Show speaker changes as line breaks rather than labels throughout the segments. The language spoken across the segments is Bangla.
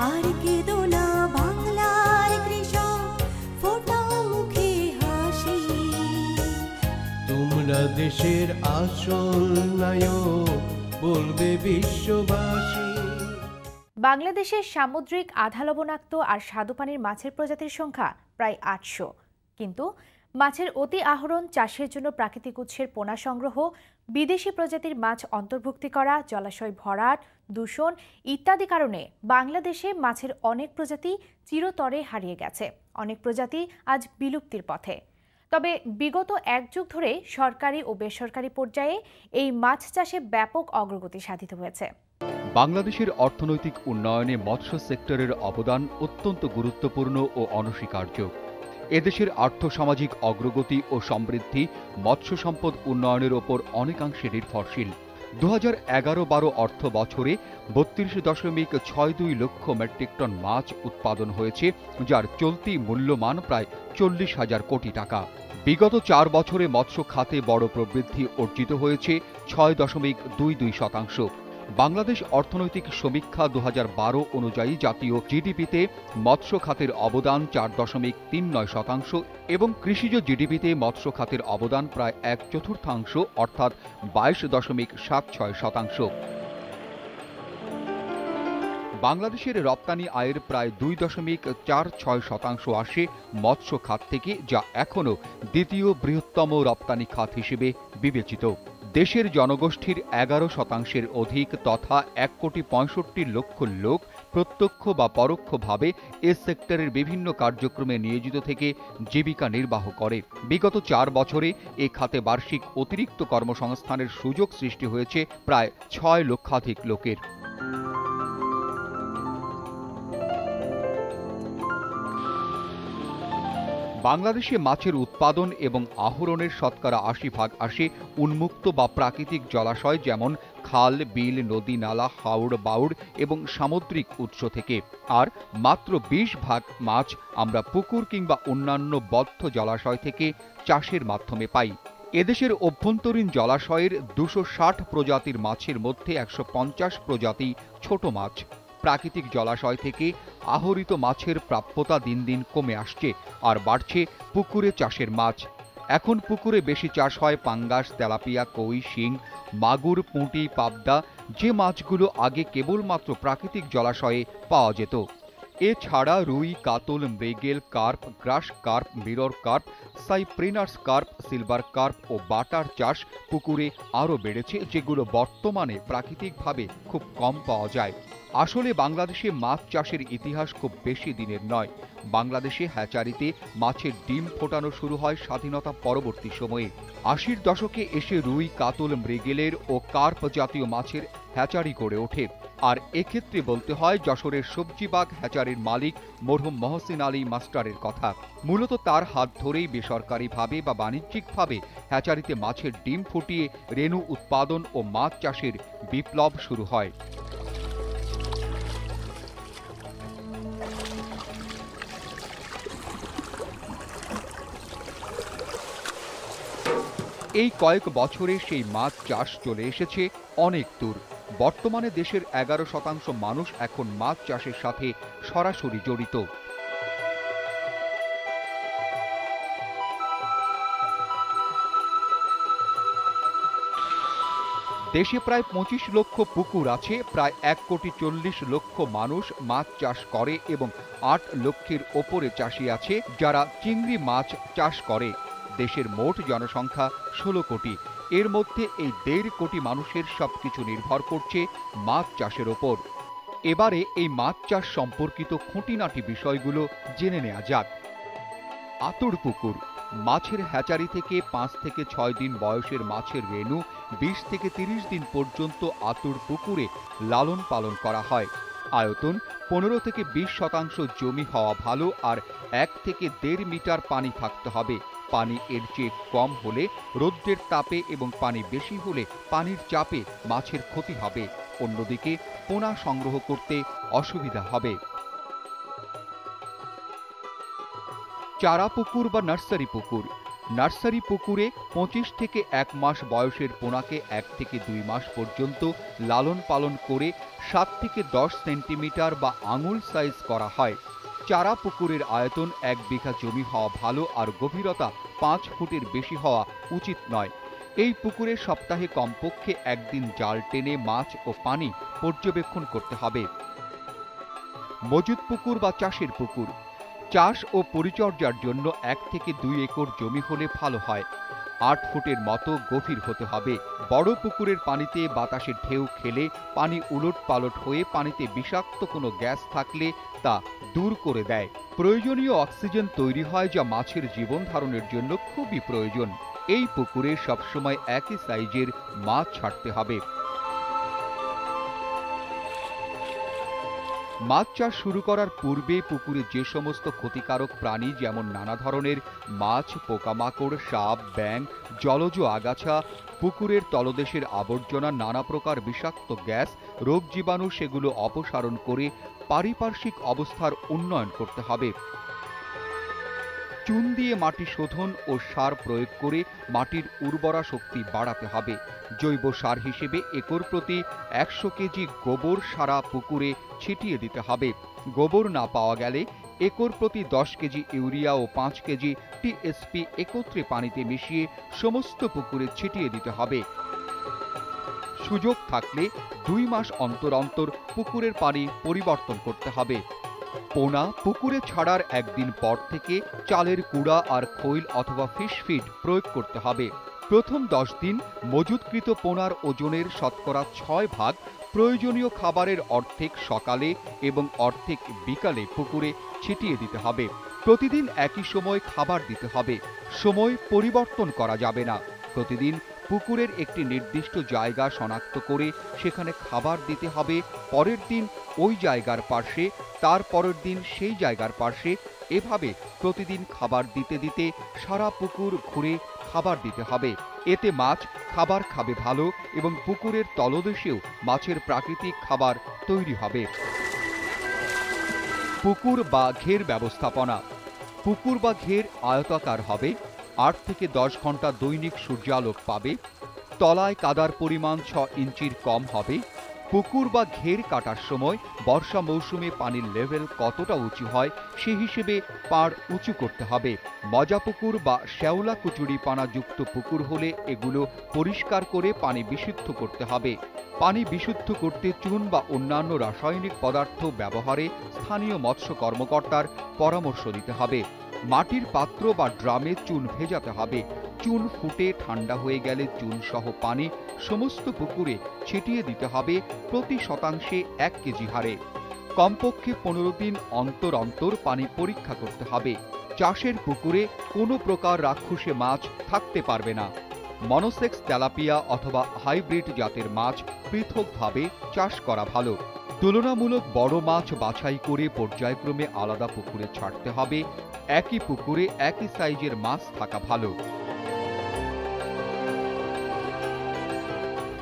আর কেঁদো না বাংলার কৃষক, ফোটাও মুখে হাসি।
তোমরা দেশের আসল নায়ক, বলবে বিশ্ববাসী।
বাংলাদেশের সামুদ্রিক আধা লবণাক্ত আর স্বাদুপানির মাছের প্রজাতির সংখ্যা প্রায় ৮০০, কিন্তু মাছের অতি আহরণ, চাষের জন্য প্রাকৃতিক উৎসের পোনা সংগ্রহ, বিদেশি প্রজাতির মাছ অন্তর্ভুক্তি করা, জলাশয় ভরাট, দূষণ ইত্যাদি কারণে বাংলাদেশে মাছের অনেক প্রজাতি চিরতরে হারিয়ে গেছে। অনেক প্রজাতি আজ বিলুপ্তির পথে। তবে বিগত এক যুগ ধরে সরকারি ও বেসরকারি পর্যায়ে এই মাছ চাষে ব্যাপক অগ্রগতি সাধিত হয়েছে।
বাংলাদেশের অর্থনৈতিক উন্নয়নে মৎস্য সেক্টরের অবদান অত্যন্ত গুরুত্বপূর্ণ ও অনস্বীকার্য। এদেশের আর্থসামাজিক অগ্রগতি ও সমৃদ্ধি মৎস্য সম্পদ উন্নয়নের ওপর অনেকাংশে নির্ভরশীল। 2011-12 অর্থ বছরে 32.62 লক্ষ মেট্রিক টন মাছ উৎপাদন হয়েছে, যার চলতি মূল্যমান প্রায় 40,000 কোটি টাকা। বিগত 4 বছরে মৎস্য খাতে বড় প্রবৃদ্ধি অর্জিত হয়েছে 6.22%। বাংলাদেশ অর্থনৈতিক সমীক্ষা 2012 অনুযায়ী জাতীয় জিডিপিতে মৎস্য খাতের অবদান 4.39% এবং কৃষিজ জিডিপিতে মৎস্য খাতের অবদান প্রায় 1/4 অর্থাৎ 22.76%। বাংলাদেশের রপ্তানি আয়ের প্রায় 2.46% আসে মৎস্য খাত থেকে, যা এখনও দ্বিতীয় বৃহত্তম রপ্তানি খাত হিসেবে বিবেচিত। দেশের জনগোষ্ঠীর 11% অধিক তথা 1,65,00,000 লোক প্রত্যক্ষ বা পরোক্ষভাবে এ সেক্টরের বিভিন্ন কার্যক্রমে নিয়োজিত থেকে জীবিকা নির্বাহ করে। বিগত 4 বছরে এ খাতে বার্ষিক অতিরিক্ত কর্মসংস্থানের সুযোগ সৃষ্টি হয়েছে প্রায় 6 লক্ষাধিক লোকের। বাংলাদেশে মাছের উৎপাদন এবং আহরণের শতকরা 80% আসে উন্মুক্ত বা প্রাকৃতিক জলাশয়, যেমন খাল, বিল, নদী, নালা, হাওড়, বাউড় এবং সামুদ্রিক উৎস থেকে। আর মাত্র 20% মাছ আমরা পুকুর কিংবা অন্যান্য বদ্ধ জলাশয় থেকে চাষের মাধ্যমে পাই। এদেশের অভ্যন্তরীণ জলাশয়ের 260 প্রজাতির মাছের মধ্যে 150 প্রজাতি ছোট মাছ। প্রাকৃতিক জলাশয় থেকে আহরিত মাছের প্রাপ্যতা দিন দিন কমে আসছে, আর বাড়ছে পুকুরে চাষের মাছ। এখন পুকুরে বেশি চাষ হয় পাঙ্গাস, তেলাপিয়া, কই, শিং, মাগুর, পুঁটি, পাবদা, যে মাছগুলো আগে কেবলমাত্র প্রাকৃতিক জলাশয়ে পাওয়া যেত। এছাড়া রুই, কাতল, মৃগেল, carp, grass carp, mirror carp, cyprinus carp, silver carp ও বাটার চাষ পুকুরে আরও বেড়েছে, যেগুলো বর্তমানে প্রাকৃতিকভাবে খুব কম পাওয়া যায়। আসলে বাংলাদেশে মাছ চাষের ইতিহাস খুব বেশি দিনের নয়। বাংলাদেশে হ্যাচারিতে মাছের ডিম ফোটানো শুরু হয় স্বাধীনতা পরবর্তী সময়ে। 80-র দশকে এসে রুই, কাতল, মৃগেলের ও কার্প জাতীয় মাছের হ্যাচারি গড়ে ওঠে। আর এক্ষেত্রে বলতে হয় যশোরের সবজিবাগ হ্যাচারির মালিক মরহুম মহসিন আলী মাস্টারের কথা। মূলত তার হাত ধরেই বেসরকারিভাবে বা বাণিজ্যিকভাবে হ্যাচারিতে মাছের ডিম ফুটিয়ে রেণু উৎপাদন ও মাছ চাষের বিপ্লব শুরু হয়। এই কয়েক বছরে সেই মাছ চাষ চলে এসেছে অনেক দূর। বর্তমানে দেশের 11% মানুষ এখন মাছ চাষের সাথে সরাসরি জড়িত। দেশে প্রায় 25 লক্ষ পুকুর আছে, প্রায় 1,40,00,000 মানুষ মাছ চাষ করে এবং 8 লক্ষের ওপরে চাষি আছে যারা চিংড়ি মাছ চাষ করে। দেশের মোট জনসংখ্যা 16 কোটি। এর মধ্যে এই 1.5 কোটি মানুষের সবকিছু নির্ভর করছে মাছ চাষের ওপর। এবারে এই মাছ চাষ সম্পর্কিত খুঁটিনাটি বিষয়গুলো জেনে নেওয়া যাক। আতুর পুকুর। মাছের হ্যাচারি থেকে 5 থেকে 6 দিন বয়সের মাছের রেণু 20 থেকে 30 দিন পর্যন্ত আতুর পুকুরে লালন পালন করা হয়। আয়তন 15 থেকে 20% জমি হওয়া ভালো, আর 1 থেকে 1.5 মিটার পানি থাকতে হবে। পানি এর চেয়ে কম হলে রৌদ্রের তাপে এবং পানি বেশি হলে পানির চাপে মাছের ক্ষতি হবে। অন্যদিকে পোনা সংগ্রহ করতে অসুবিধা হবে। চারা পুকুর বা নার্সারি পুকুর। নার্সারি পুকুরে 25 থেকে 1 মাস বয়সের পোনাকে 1 থেকে 2 মাস পর্যন্ত লালন পালন করে 7 থেকে 10 সেন্টিমিটার বা আঙুল সাইজ করা হয়। চারা পুকুরের আয়তন 1 বিঘা জমি হওয়া ভালো আর গভীরতা 5 ফুটের বেশি হওয়া উচিত নয়। এই পুকুরে সপ্তাহে কমপক্ষে একদিন জাল টেনে মাছ ও পানি পর্যবেক্ষণ করতে হবে। মজুদ পুকুর বা চাষের পুকুর চাষ ও পরিচর্যার জন্য 1 থেকে 2 একর জমি হলে ভালো হয়। 8 ফুটের মতো গভীর হতে হবে। বড় পুকুরের পানিতে বাতাসের ঢেউ খেলে পানি উলট পালট হয়ে পানিতে বিষাক্ত কোনো গ্যাস থাকলে তা দূর করে দেয়। প্রয়োজনীয় অক্সিজেন তৈরি হয়, যা মাছের জীবন ধারণের জন্য খুবই প্রয়োজন। এই পুকুরে সবসময় একই সাইজের মাছ ছাড়তে হবে। মাছ চাষ শুরু করার পূর্বে পুকুরে যে সমস্ত ক্ষতিকারক প্রাণী যেমন নানা ধরনের মাছ, পোকামাকড়, সাপ, ব্যাঙ, জলজ আগাছা, পুকুরের তলদেশের আবর্জনা, নানা প্রকার বিষাক্ত গ্যাস, রোগ জীবাণু সেগুলো অপসারণ করে পারিপার্শ্বিক অবস্থার উন্নয়ন করতে হবে। চুন দিয়ে মাটি শোধন ও সার প্রয়োগ করে মাটির উর্বরা শক্তি বাড়াতে হবে। জৈব সার হিসেবে একর প্রতি 100 কেজি গোবর সারা পুকুরে ছিটিয়ে দিতে হবে। গোবর না পাওয়া গেলে একর প্রতি 10 কেজি ইউরিয়া ও 5 কেজি টিএসপি একত্রে পানিতে মিশিয়ে সমস্ত পুকুরে ছিটিয়ে দিতে হবে। সুযোগ থাকলে 2 মাস অন্তর অন্তর পুকুরের পানি পরিবর্তন করতে হবে। পোনা পুকুরে ছাড়ার একদিন পর থেকে চালের কুড়া আর খৈল অথবা ফিশ ফিড প্রয়োগ করতে হবে। প্রথম 10 দিন মজুতকৃত পোনার ওজনের শতকরা 6 ভাগ প্রয়োজনীয় খাবারের অর্ধেক সকালে এবং অর্ধেক বিকালে পুকুরে ছিটিয়ে দিতে হবে। প্রতিদিন একই সময় খাবার দিতে হবে। সময় পরিবর্তন করা যাবে না। প্রতিদিন পুকুরের একটি নির্দিষ্ট জায়গা শনাক্ত করে সেখানে খাবার দিতে হবে। পরের দিন ওই জায়গার পাশে, তার পরের দিন সেই জায়গার পাশে, এভাবে প্রতিদিন খাবার দিতে দিতে সারা পুকুর ঘুরে খাবার দিতে হবে। এতে মাছ খাবার খাবে ভালো এবং পুকুরের তলদেশেও মাছের প্রাকৃতিক খাবার তৈরি হবে। পুকুর বা ঘের ব্যবস্থাপনা। পুকুর বা ঘের আয়তাকার হবে। 8 থেকে 10 ঘন্টা দৈনিক সূর্যালোক পাবে। তলায় কাদার পরিমাণ 6 ইঞ্চির কম হবে। পুকুর বা ঘের কাটার সময় বর্ষা মৌসুমে পানির লেভেল কতটা উঁচু হয় সে হিসেবে পাড় উঁচু করতে হবে। মজা পুকুর বা শ্যাওলা কুচুরি পানাযুক্ত পুকুর হলে এগুলো পরিষ্কার করে পানি বিশুদ্ধ করতে হবে। পানি বিশুদ্ধ করতে চুন বা অন্যান্য রাসায়নিক পদার্থ ব্যবহারে স্থানীয় মৎস্য কর্মকর্তার পরামর্শ নিতে হবে। মাটির পাত্র বা ড্রামে চুন ভেজাতে হবে। চুন ফুটে ঠান্ডা হয়ে গেলে চুন সহ পানি সমস্ত পুকুরে ছিটিয়ে দিতে হবে প্রতি শতাংশে 1 কেজি হারে। কমপক্ষে 15 দিন অন্তর অন্তর পানি পরীক্ষা করতে হবে। চাষের পুকুরে কোনো প্রকার রাক্ষসে মাছ থাকতে পারবে না। মনোসেক্স তেলাপিয়া অথবা হাইব্রিড জাতের মাছ পৃথকভাবে চাষ করা ভালো। তুলনামূলক বড় মাছ বাছাই করে পর্যায়ক্রমে আলাদা পুকুরে ছাড়তে হবে। একই পুকুরে একই সাইজের মাছ থাকা ভালো।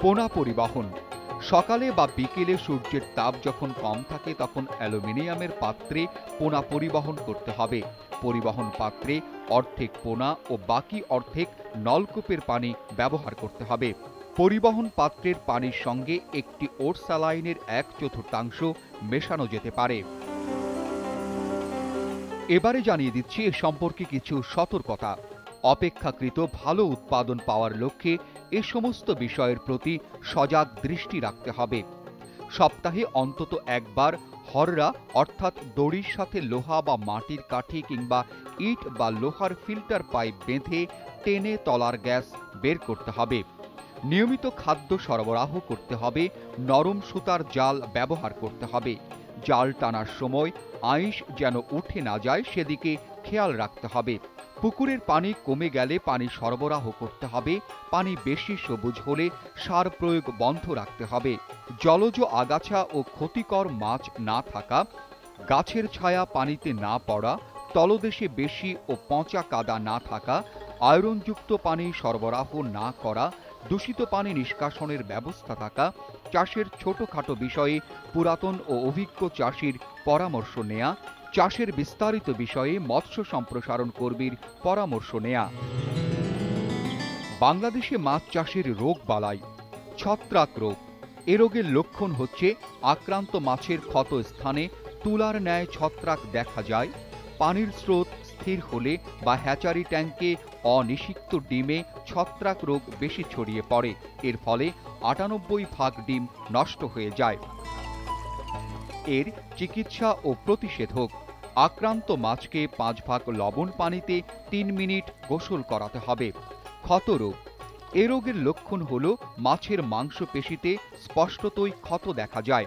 পোনা পরিবহন। সকালে বা বিকেলে সূর্যের তাপ যখন কম থাকে তখন অ্যালুমিনিয়ামের পাত্রে পোনা পরিবহন করতে হবে। পরিবহন পাত্রে অর্ধেক পোনা ও বাকি অর্ধেক নলকূপের পানি ব্যবহার করতে হবে। পরিবহন পাত্রের পানির সঙ্গে একটি ওট স্যালাইনের 1/4 মেশানো যেতে পারে। এবারে জানিয়ে দিচ্ছি এ সম্পর্কে কিছু সতর্কতা। অপেক্ষাকৃত ভালো উৎপাদন পাওয়ার লক্ষ্যে এ সমস্ত বিষয়ের প্রতি সজাগ দৃষ্টি রাখতে হবে। সপ্তাহে অন্তত একবার হররা অর্থাৎ দড়ির সাথে লোহা বা মাটির কাঠি কিংবা ইট বা লোহার ফিল্টার পাইপ বেঁধে টেনে তলার গ্যাস বের করতে হবে। নিয়মিত খাদ্য সরবরাহ করতে হবে। নরম সুতার জাল ব্যবহার করতে হবে। জাল টানার সময় আঁইশ যেন উঠে না যায় সেদিকে খেয়াল রাখতে হবে। পুকুরের পানি কমে গেলে পানি সরবরাহ করতে হবে। পানি বেশি সবুজ হলে সার প্রয়োগ বন্ধ রাখতে হবে। জলজ আগাছা ও ক্ষতিকর মাছ না থাকা, গাছের ছায়া পানিতে না পড়া, তলদেশে বেশি ও পচা কাদা না থাকা, আয়রনযুক্ত পানি সরবরাহ না করা, দূষিত পানি নিষ্কাশনের ব্যবস্থা থাকা, চাষের ছোটখাটো বিষয়ে পুরাতন ও অভিজ্ঞ চাষির পরামর্শ নেয়া, চাষের বিস্তারিত বিষয়ে মৎস্য সম্প্রসারণ কর্মীর পরামর্শ নেয়া। বাংলাদেশে মাছ চাষের রোগ বালাই। ছত্রাক রোগ। এ রোগের লক্ষণ হচ্ছে আক্রান্ত মাছের ক্ষত স্থানে তুলার ন্যায় ছত্রাক দেখা যায়, পানির স্রোত স্থির হলে বা হ্যাচারি ট্যাঙ্কে অনিষিক্ত ডিমে ছত্রাক রোগ বেশি ছড়িয়ে পড়ে। এর ফলে ৯৮% ডিম নষ্ট হয়ে যায়। এর চিকিৎসা ও প্রতিষেধক। আক্রান্ত মাছকে ৫ ভাগ লবণ পানিতে ৩ মিনিট গোসল করাতে হবে। ক্ষত রোগ। এ রোগের লক্ষণ হল মাছের মাংসপেশিতে স্পষ্টতই ক্ষত দেখা যায়।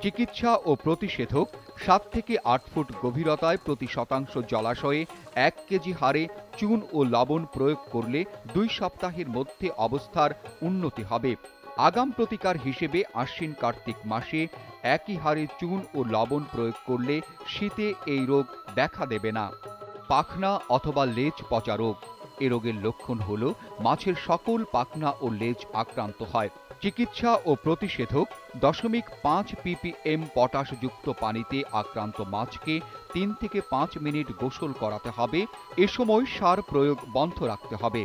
চিকিৎসা ও প্রতিষেধক। ৭ থেকে ৮ ফুট গভীরতায় প্রতি শতাংশ জলাশয়ে ১ কেজি হারে চুন ও লবণ প্রয়োগ করলে ২ সপ্তাহের মধ্যে অবস্থার উন্নতি হবে। আগাম প্রতিকার হিসেবে আশ্বিন কার্তিক মাসে একই হারে চুন ও লবণ প্রয়োগ করলে শীতে এই রোগ দেখা দেবে না। পাখনা অথবা লেজ পচা রোগ। এ রোগের লক্ষণ হল মাছের সকল পাখনা ও লেজ আক্রান্ত হয়। চিকিৎসা ও প্রতিষেধক। ০.৫ ppm পটাশযুক্ত পানিতে আক্রান্ত মাছকে ৩ থেকে ৫ মিনিট গোসল করাতে হবে। এ সময় সার প্রয়োগ বন্ধ রাখতে হবে।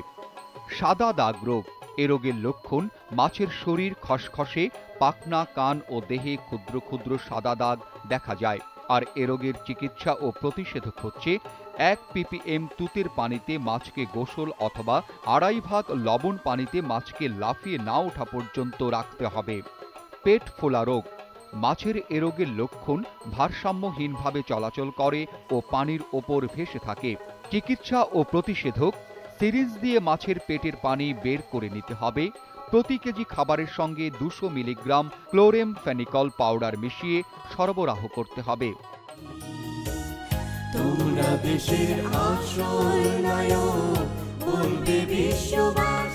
সাদা দাগ রোগ। এ রোগের লক্ষণ মাছের শরীর খসখসে, পাখনা, কান ও দেহে ক্ষুদ্র ক্ষুদ্র সাদা দাগ দেখা যায়। আর এ রোগের চিকিৎসা ও প্রতিষেধক হচ্ছে ১ ppm তুতের পানিতে মাছকে গোসল অথবা ২.৫ ভাগ লবণ পানিতে মাছকে লাফিয়ে না ওঠা পর্যন্ত রাখতে হবে। পেট ফোলা রোগ। মাছের এ রোগের লক্ষণ ভারসাম্যহীনভাবে চলাচল করে ও পানির ওপর ভেসে থাকে। চিকিৎসা ও প্রতিষেধক। সিরিঞ্জ দিয়ে মাছের পেটের পানি বের করে নিতে হবে। প্রতি কেজি খাবারের সঙ্গে ২০০ মিলিগ্রাম ক্লোরেমফেনিকল পাউডার মিশিয়ে সরবরাহ করতে হবে।
তোমরা দেশের আসল নায়ক, বলবে বিশ্ববাসী।